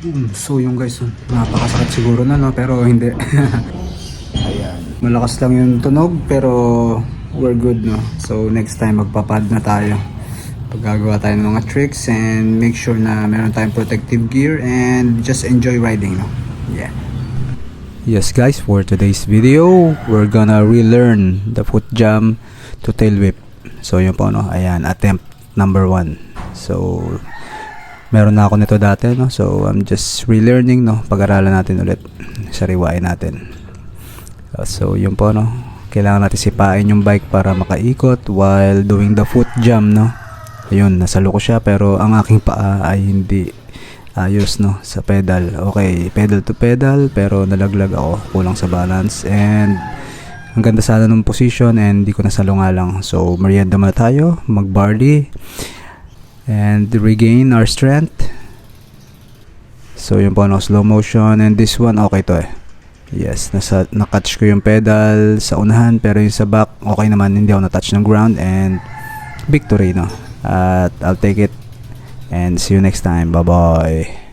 Boom. So yung guys, napakasakit siguro na no, pero hindi. Ayan. Malakas lang yung tunog pero we're good no. So next time magpapad na tayo. Paggagawa tayo ng mga tricks and make sure na meron tayong protective gear and just enjoy riding no. Yeah. Yes guys, for today's video, we're gonna relearn the foot jump to tail whip. So yun po no, ayan, attempt number 1. So meron na ako nito dati no, so I'm just relearning no, pag-aralan natin ulit, sariwain natin. So yun po no, kailangan natin sipain yung bike para makaikot while doing the foot jump no. Ayun, nasalo ko siya pero ang aking paa ay hindi ayos no sa pedal. Okay, pedal to pedal pero nalaglag ako, kulang sa balance and ang ganda sana ng position and di ko nasalo nga lang. So merienda muna tayo, mag-barley and regain our strength. So yun po no, slow motion and this one okay to eh. Yes, na-catch ko yung pedal sa unahan pero yung sa back okay naman, hindi ako na-touch ng ground and victory no. At I'll take it and see you next time. Bye bye.